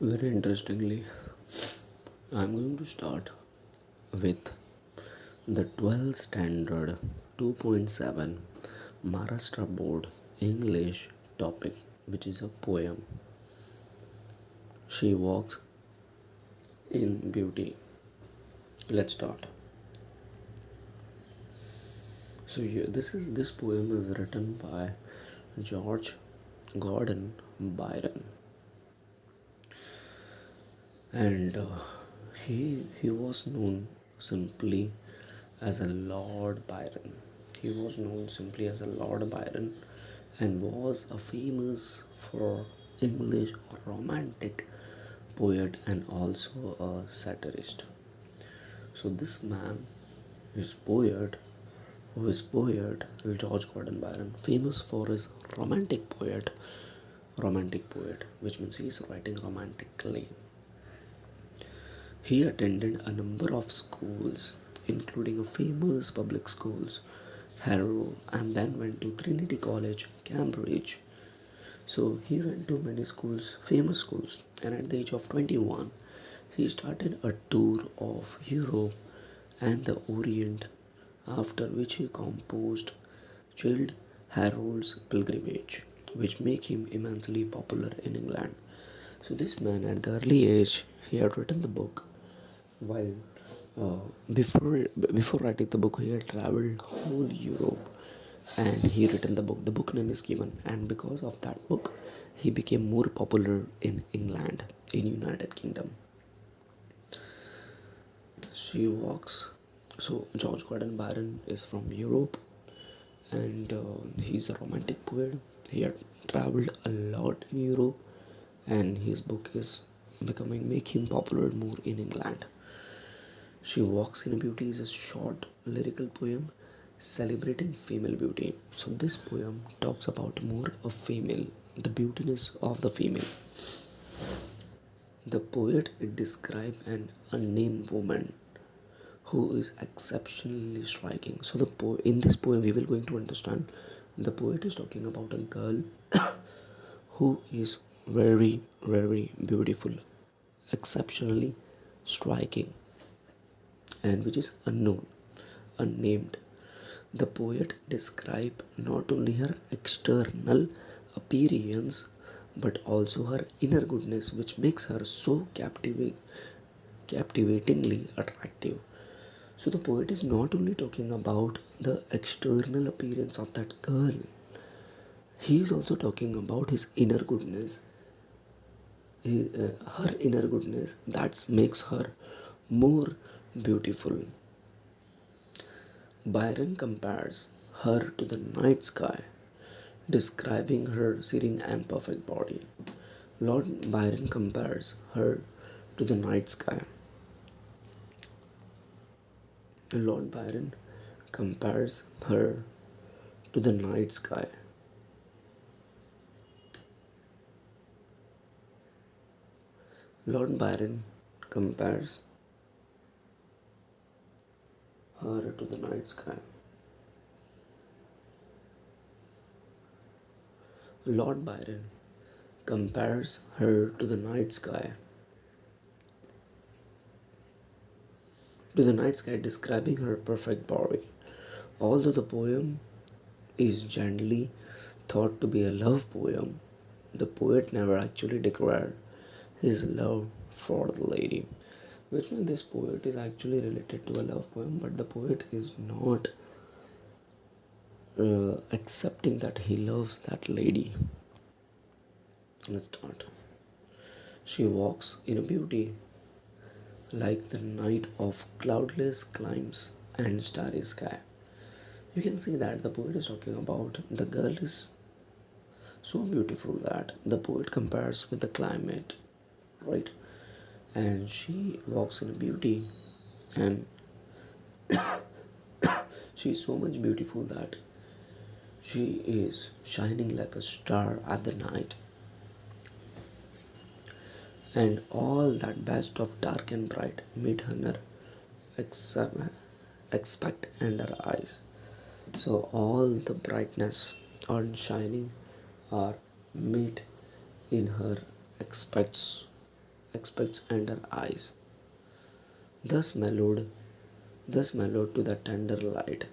Very interestingly, I'm going to start with the 12th standard 2.7 Maharashtra Board English topic, which is a poem. She walks in beauty. Let's start. This poem is written by George Gordon Byron, and he was known simply as a Lord Byron. He was known simply as a Lord Byron, and was a famous for English romantic poet and also a satirist. So this man is poet who is poet George Gordon Byron, famous for his romantic poet, which means he is writing romantically. He attended a number of schools, including a famous public schools, Harrow, and then went to Trinity College, Cambridge. So he went to many schools, famous schools, and at the age of 21, he started a tour of Europe and the Orient, after which he composed Childe Harold's Pilgrimage, which made him immensely popular in England. So this man, at the early age, he had written the book. While uh, before writing the book, he had traveled whole Europe, and he written the book. The book name is given, and because of that book, he became more popular in England, in United Kingdom. She walks. So George Gordon Byron is from Europe, and he's a romantic poet. He had traveled a lot in Europe, and his book is becoming make him popular more in England. She Walks in Beauty is a short lyrical poem celebrating female beauty. So this poem talks about more of female, the beautiness of the female. The poet describes an unnamed woman who is exceptionally striking. So in this poem we will going to understand the poet is talking about a girl who is very beautiful, exceptionally striking, and which is unknown, unnamed. The poet describes not only her external appearance but also her inner goodness, which makes her so captivatingly attractive. So the poet is not only talking about the external appearance of that girl, he is also talking about his inner goodness, her inner goodness that makes her more beautiful. Byron compares her to the night sky, describing her serene and perfect body. Lord Byron compares her to the night sky. Lord Byron compares her to the night sky. Lord Byron compares her to the night sky. Lord Byron compares her to the night sky, describing her perfect body. Although the poem is generally thought to be a love poem, the poet never actually declared his love for the lady. Which means this poet is actually related to a love poem, but the poet is not accepting that he loves that lady. Let's start. She walks in a beauty like the night of cloudless climes and starry sky. You can see that the poet is talking about the girl is so beautiful that the poet compares with the climate, right? And she walks in a beauty, and she is so much beautiful that she is shining like a star at the night, and all that best of dark and bright meet her except, expect and her eyes. So all the brightness and shining are meet in her expects. expects and her eyes, thus mellowed, thus mellowed to the tender light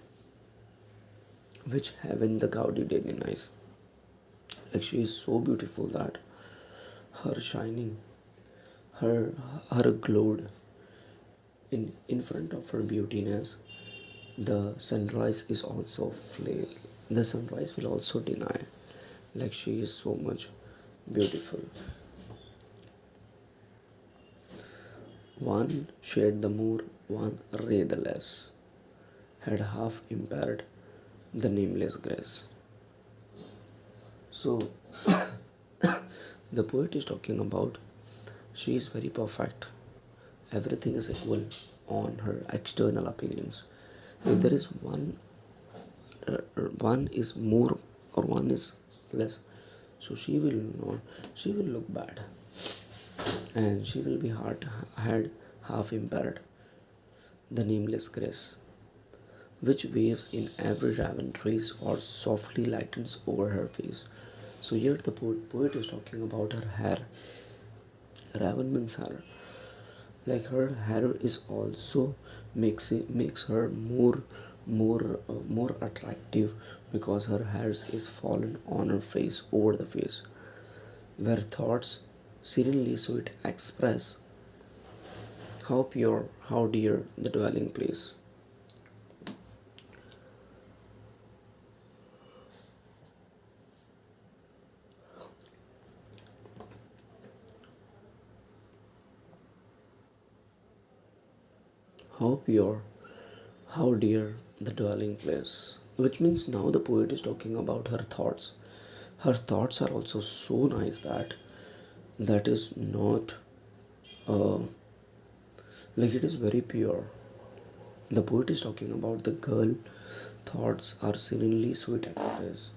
which heaven the gaudy denies. Like she is so beautiful that her shining, her her glowed in front of her beautiness. The sunrise is also flail. The sunrise will also deny. Like she is so much beautiful. One shared the more, one ray the less, had half impaired the nameless grace. So the poet is talking about she is very perfect. Everything is equal on her external appearance. If there is one is more or one is less, so she will not, she will look bad, and she will be hard had half impaired the nameless grace which waves in every raven trace or softly lightens over her face. So here the poet is talking about her hair. Raven means hair. Like her hair is also makes her more attractive because her hair is fallen on her face over the face, where thoughts serenely sweet express how pure, how dear the dwelling place. How pure, how dear the dwelling place. Which means now the poet is talking about her thoughts. Her thoughts are also so nice that that is not uh, like it is very pure. The poet is talking about the girl thoughts are serenely sweet express.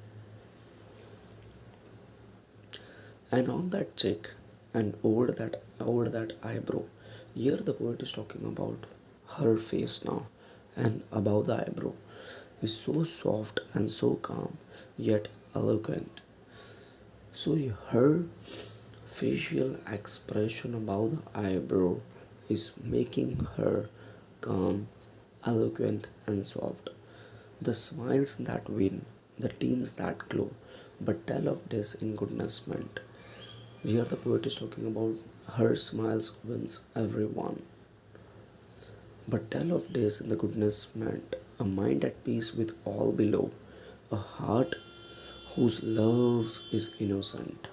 And on that cheek and over that eyebrow. Here the poet is talking about her face now, and above the eyebrow is so soft and so calm yet eloquent. So her facial expression above the eyebrow is making her calm, eloquent, and soft. The smiles that win, the teens that glow, but tell of this in goodness meant. Here the poet is talking about her smiles wins everyone. But tell of days in the goodness meant a mind at peace with all below, a heart whose loves is innocent.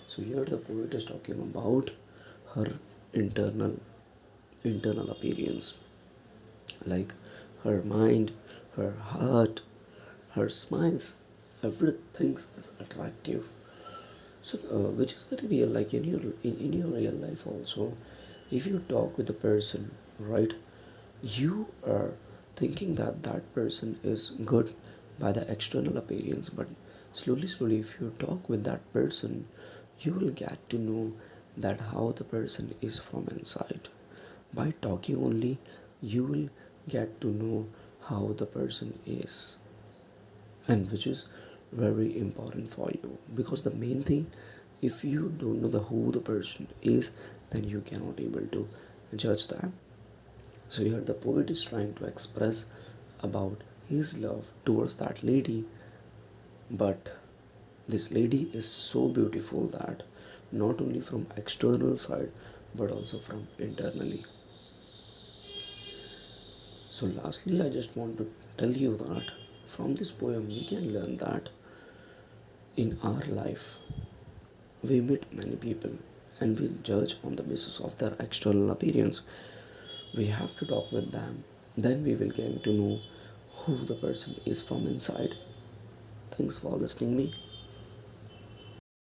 So here the poet is talking about her internal internal appearance, like her mind, her heart, her smiles, everything is attractive. So which is very real, like in your real life also, if you talk with a person, right, you are thinking that that person is good by the external appearance, but slowly if you talk with that person, you will get to know that how the person is from inside. By talking only, you will get to know how the person is, and which is very important for you, because the main thing, if you don't know the who the person is, then you cannot able to judge them. So here the poet is trying to express about his love towards that lady, but this lady is so beautiful that not only from external side but also from internally. So lastly, I just want to tell you that from this poem we can learn that in our life we meet many people and we judge on the basis of their external appearance. We have to talk with them, then we will get to know who the person is from inside. Thanks for listening me.